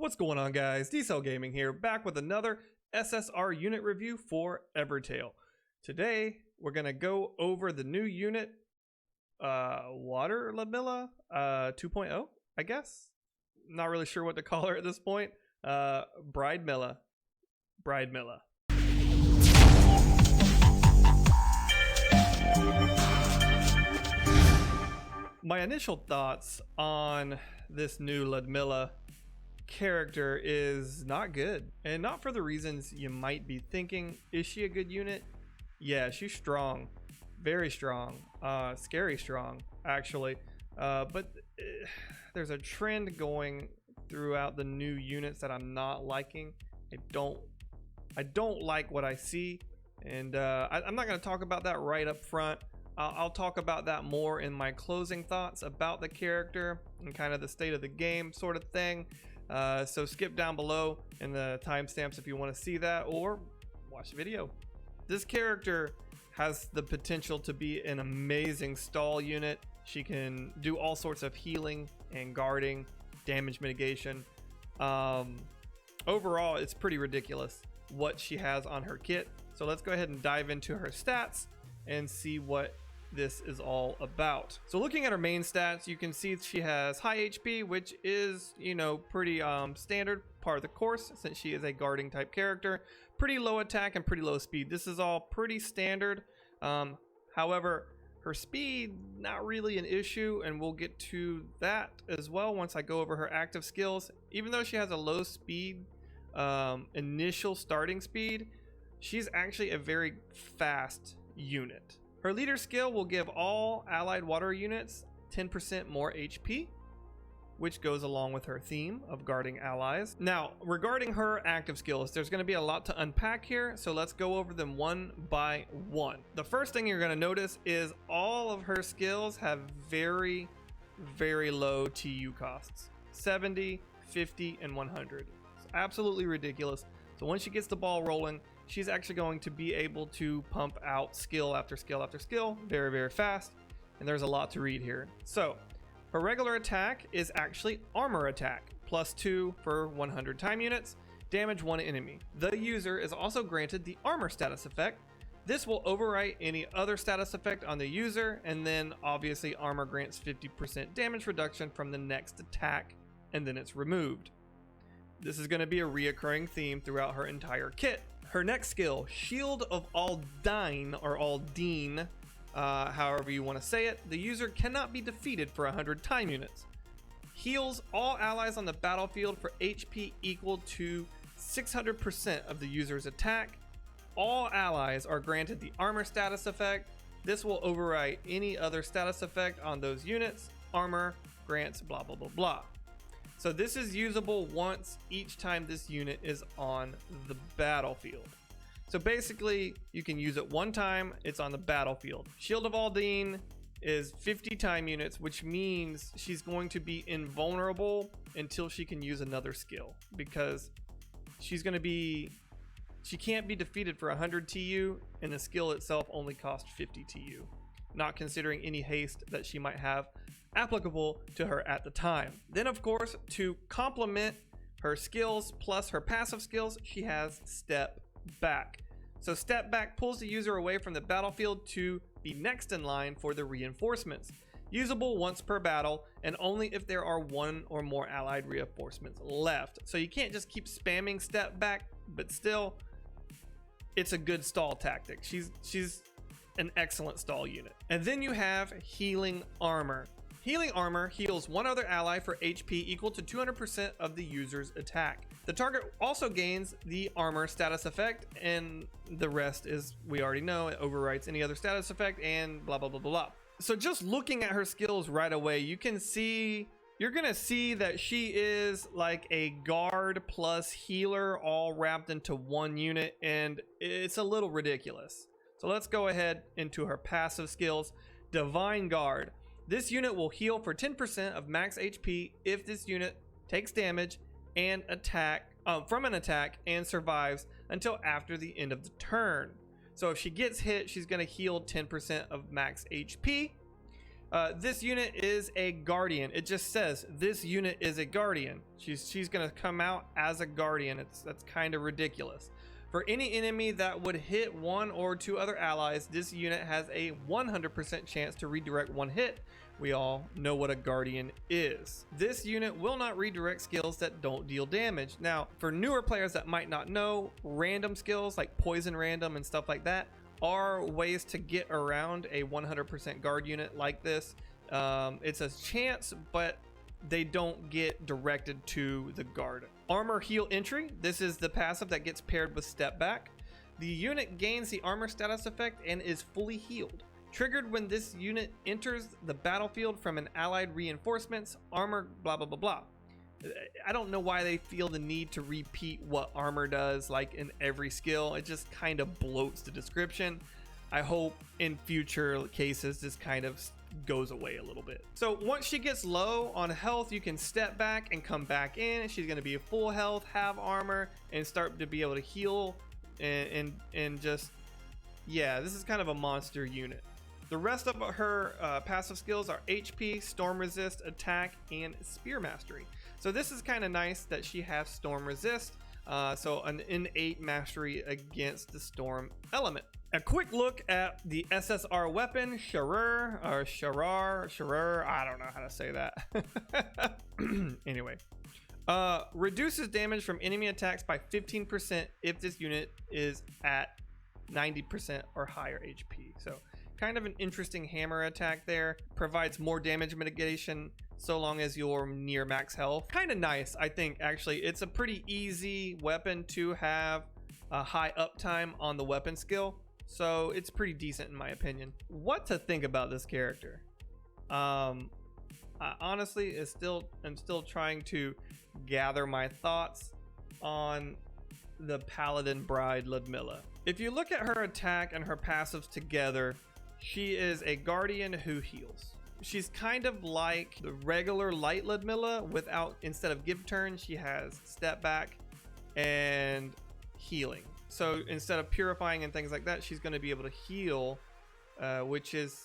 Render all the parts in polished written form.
What's going on, guys? d-cellgaming here, back with another SSR unit review for Evertale. Today we're gonna go over the new unit, Water Ludmilla 2.0, I guess. Not really sure what to call her at this point. Bridemilla. My initial thoughts on this new Ludmilla character is not good, and not for the reasons you might be thinking. Is she a good unit? Yeah, she's strong, very strong, scary strong actually, but there's a trend going throughout the new units that I'm not liking. I don't like what I see, and I'm not going to talk about that right up front. I'll talk about that more in my closing thoughts about the character and kind of the state of the game sort of thing. So skip down below in the timestamps if you want to see that, or watch the video. This character has the potential to be an amazing stall unit. She can do all sorts of healing and guarding, damage mitigation. Overall, it's pretty ridiculous what she has on her kit. So let's go ahead and dive into her stats and see what this is all about. So looking at her main stats, you can see she has high HP, which is, you know, pretty standard part of the course since she is a guarding type character. Pretty low attack and pretty low speed. This is all pretty standard. However, her speed, not really an issue, and we'll get to that as well once I go over her active skills. Even though she has a low speed initial starting speed, she's actually a very fast unit. Her leader skill will give all allied water units 10% more HP, which goes along with her theme of guarding allies. Now, regarding her active skills, there's going to be a lot to unpack here, so let's go over them one by one. The first thing you're going to notice is all of her skills have very, very low TU costs. 70, 50, and 100. It's absolutely ridiculous. So once she gets the ball rolling, she's actually going to be able to pump out skill after skill after skill very, very fast. And there's a lot to read here. So her regular attack is actually armor attack, +2 for 100 time units, damage 1 enemy. The user is also granted the armor status effect. This will overwrite any other status effect on the user, and then obviously armor grants 50% damage reduction from the next attack, and then it's removed. This is going to be a reoccurring theme throughout her entire kit. Her next skill, Shield of Aldine, or Aldine, however you want to say it. The user cannot be defeated for 100 time units. Heals all allies on the battlefield for HP equal to 600% of the user's attack. All allies are granted the armor status effect. This will overwrite any other status effect on those units. Armor grants blah blah blah blah. So this is usable once each time this unit is on the battlefield. So basically you can use it one time, it's on the battlefield. Shield of Aldine is 50 time units, which means she's going to be invulnerable until she can use another skill, because she can't be defeated for 100 TU, and the skill itself only costs 50 TU, not considering any haste that she might have applicable to her at the time. Then of course, to complement her skills plus her passive skills, she has Step Back. So Step Back pulls the user away from the battlefield to be next in line for the reinforcements. Usable once per battle, and only if there are one or more allied reinforcements left. So you can't just keep spamming Step Back, but still it's a good stall tactic. She's an excellent stall unit. And then you have Healing Armor. Healing Armor heals one other ally for HP equal to 200% of the user's attack. The target also gains the armor status effect, and the rest is, we already know, it overwrites any other status effect and blah blah blah blah blah. So just looking at her skills right away, you're gonna see that she is like a guard plus healer all wrapped into one unit, and it's a little ridiculous. So let's go ahead into her passive skills. Divine Guard. This unit will heal for 10% of max HP if this unit takes damage and from an attack and survives until after the end of the turn. So if she gets hit, she's going to heal 10% of max HP. This unit is a guardian. It just says this unit is a guardian. She's gonna come out as a guardian. That's kind of ridiculous. For any enemy that would hit one or two other allies, this unit has a 100% chance to redirect one hit. We all know what a guardian is. This unit will not redirect skills that don't deal damage. Now, for newer players that might not know, random skills like poison random and stuff like that are ways to get around a 100% guard unit like this. It's a chance, but they don't get directed to the guard. Armor heal entry. This is the passive that gets paired with step back. The unit gains the armor status effect and is fully healed. Triggered when this unit enters the battlefield from an allied reinforcements, armor, blah, blah, blah, blah. I don't know why they feel the need to repeat what armor does like in every skill. It just kind of bloats the description. I hope in future cases this kind of goes away a little bit. So once she gets low on health, you can step back and come back in. She's going to be full health, have armor, and start to be able to heal and just, yeah, this is kind of a monster unit. The rest of her passive skills are HP, Storm Resist, Attack, and Spear Mastery. So this is kind of nice that she has Storm Resist, so an innate mastery against the Storm element. A quick look at the SSR weapon, Sharar, I don't know how to say that. Anyway, reduces damage from enemy attacks by 15% if this unit is at 90% or higher HP. So kind of an interesting hammer attack there. Provides more damage mitigation so long as you're near max health. Kind of nice, I think, actually. It's a pretty easy weapon to have a high uptime on the weapon skill. So it's pretty decent in my opinion. What to think about this character? I honestly am still trying to gather my thoughts on the Paladin bride Ludmilla. If you look at her attack and her passives together, she is a guardian who heals. She's kind of like the regular light Ludmilla without, instead of give turn, she has step back and healing. So instead of purifying and things like that, she's going to be able to heal, which is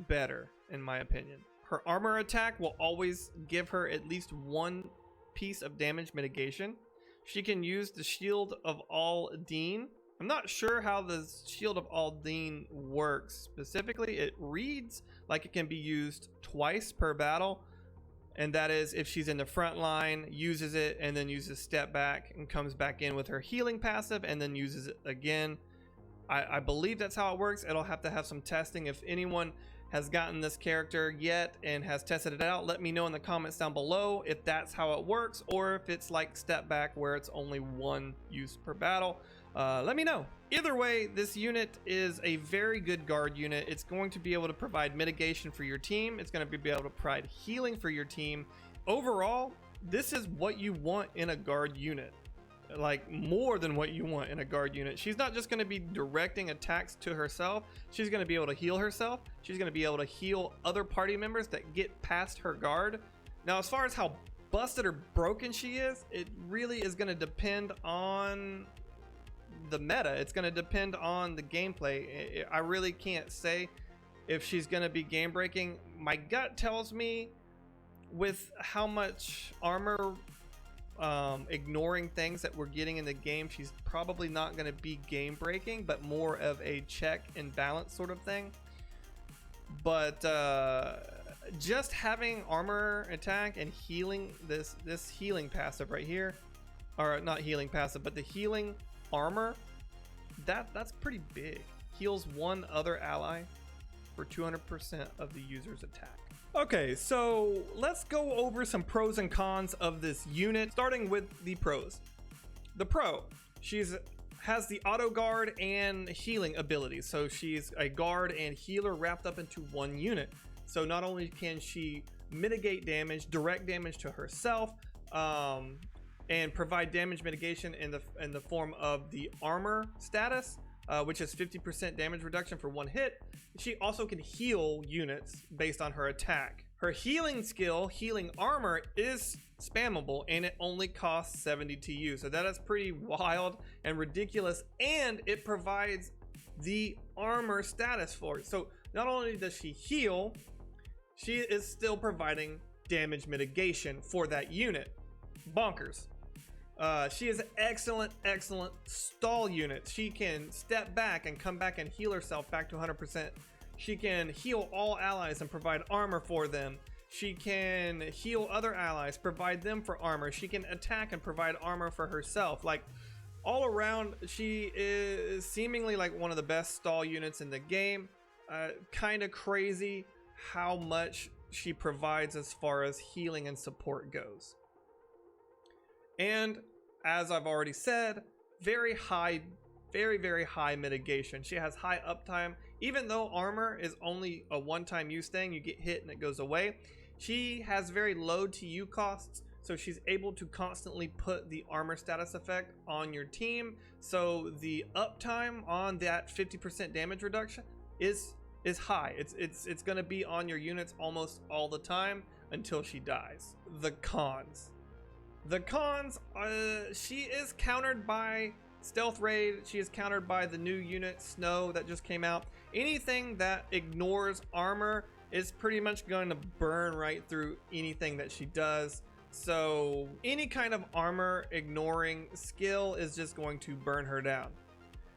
better in my opinion. Her armor attack will always give her at least one piece of damage mitigation. She can use the Shield of Aldine. I'm not sure how the Shield of Aldine works specifically. It reads like it can be used twice per battle, and that is if she's in the front line, uses it, and then uses step back and comes back in with her healing passive and then uses it again. I believe that's how it works. It'll have to have some testing. If anyone has gotten this character yet and has tested it out, let me know in the comments down below if that's how it works, or if it's like step back where it's only one use per battle. Let me know. Either way, this unit is a very good guard unit. It's going to be able to provide mitigation for your team. It's going to be able to provide healing for your team. Overall, this is what you want in a guard unit. Like more than what you want in a guard unit. She's not just going to be directing attacks to herself. She's going to be able to heal herself. She's going to be able to heal other party members that get past her guard. Now, as far as how busted or broken she is, it really is going to depend on the meta. It's going to depend on the gameplay. I really can't say if she's going to be game breaking. My gut tells me with how much armor ignoring things that we're getting in the game, she's probably not going to be game breaking, but more of a check and balance sort of thing. But just having armor attack and healing, this healing passive right here, or not healing passive, but the healing armor, that's pretty big. Heals one other ally for 200% of the user's attack. Okay, so let's go over some pros and cons of this unit, starting with the pros. The pro, has the auto guard and healing abilities. So she's a guard and healer wrapped up into one unit. So not only can she mitigate damage, direct damage to herself, and provide damage mitigation in the form of the armor status, which is 50% damage reduction for one hit. She also can heal units based on her attack. Her healing skill, healing armor, is spammable and it only costs 70 to use. So that is pretty wild and ridiculous, and it provides the armor status for it. So not only does she heal, she is still providing damage mitigation for that unit. Bonkers. She is an excellent stall unit. She can step back and come back and heal herself back to 100%. She can heal all allies and provide armor for them. She can heal other allies, provide them for armor. She can attack and provide armor for herself. Like, all around, she is seemingly like one of the best stall units in the game. Kind of crazy how much she provides as far as healing and support goes. And as I've already said, very high, very high mitigation. She has high uptime. Even though armor is only a one-time use thing, you get hit and it goes away, she has very low TU costs, so she's able to constantly put the armor status effect on your team. So the uptime on that 50% damage reduction is high. It's going to be on your units almost all the time until she dies. The cons. She is countered by Stealth Raid. She is countered by the new unit Snow that just came out. Anything that ignores armor is pretty much going to burn right through anything that she does. So any kind of armor ignoring skill is just going to burn her down.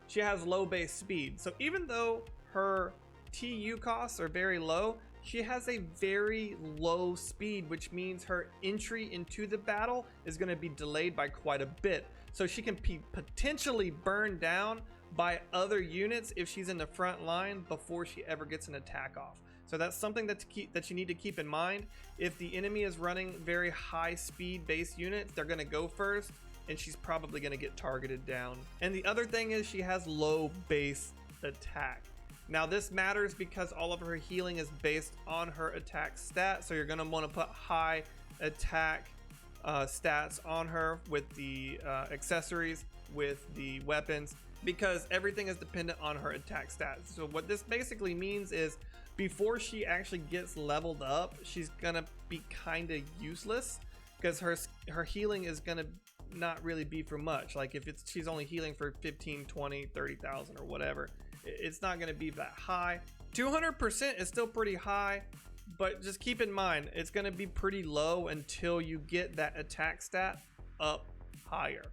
She has low base speed. So even though her TU costs are very low, she has a very low speed, which means her entry into the battle is going to be delayed by quite a bit. So she can be potentially burned down by other units if she's in the front line before she ever gets an attack off. So that's something that you need to keep in mind. If the enemy is running very high speed base units, they're going to go first, and she's probably going to get targeted down. And the other thing is she has low base attack. Now this matters because all of her healing is based on her attack stat, so you're going to want to put high attack stats on her with the accessories, with the weapons, because everything is dependent on her attack stats. So what this basically means is before she actually gets leveled up, she's going to be kind of useless because her healing is going to not really be for much. Like if she's only healing for 15, 20, 30,000 or whatever, it's not going to be that high. 200% is still pretty high, but just keep in mind it's going to be pretty low until you get that attack stat up higher.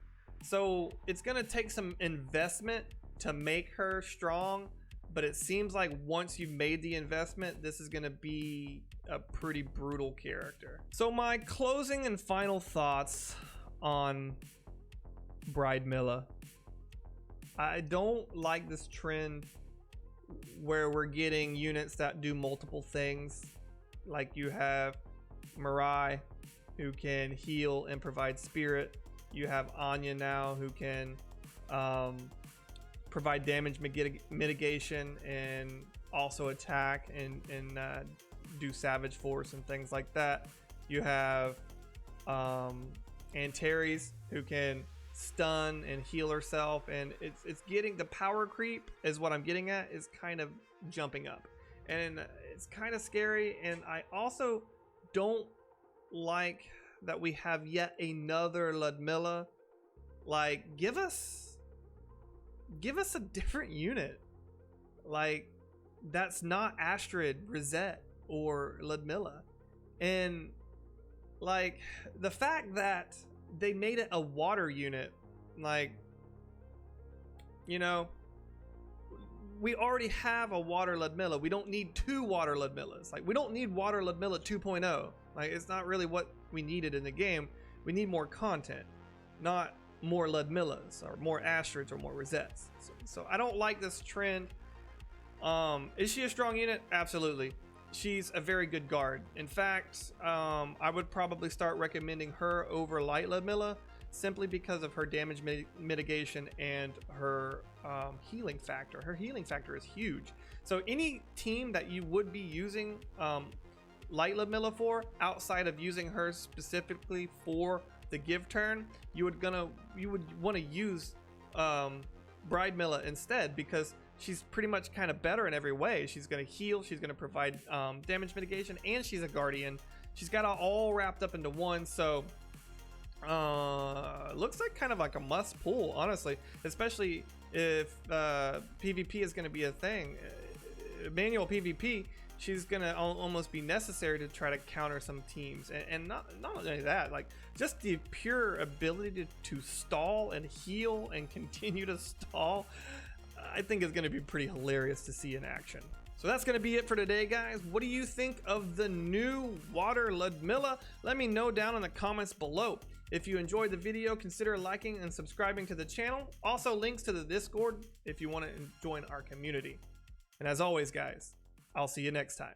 So it's going to take some investment to make her strong, but it seems like once you've made the investment, this is going to be a pretty brutal character. So my closing and final thoughts on Ludmilla. I don't like this trend where we're getting units that do multiple things. Like you have Mirai, who can heal and provide spirit. You have Anya now, who can provide damage mitigation and also attack and do Savage Force and things like that. You have Antares, who can stun and heal herself, and it's getting the power creep is what I'm getting at, is kind of jumping up, and it's kind of scary. And I also don't like that we have yet another Ludmilla. Like, give us a different unit, like that's not Astrid, Rosette, or Ludmilla. And like the fact that they made it a water unit, like, you know, we already have a Water Ludmilla. We don't need two Water Ludmillas. Like, we don't need Water Ludmilla 2.0. Like, it's not really what we needed in the game. We need more content, not more Ludmillas or more Astrids or more Rosettes. So I don't like this trend. Is she a strong unit? Absolutely. She's a very good guard. In fact, I would probably start recommending her over Light Ludmilla simply because of her damage mitigation and her healing factor. Her healing factor is huge. So any team that you would be using Light Ludmilla for, outside of using her specifically for the give turn, you would want to use Ludmilla instead, because she's pretty much kind of better in every way. She's going to heal, she's going to provide damage mitigation, and she's a guardian. She's got it all wrapped up into one. So looks like kind of like a must pull, honestly, especially if PvP is going to be a thing. Manual PvP, she's gonna almost be necessary to try to counter some teams. And not only that, like just the pure ability to stall and heal and continue to stall, I think is gonna be pretty hilarious to see in action. So that's going to be it for today, guys. What do you think of the new Water Ludmilla? Let me know down in the comments below. If you enjoyed the video, consider liking and subscribing to the channel. Also, links to the Discord if you want to join our community. And as always, guys, I'll see you next time.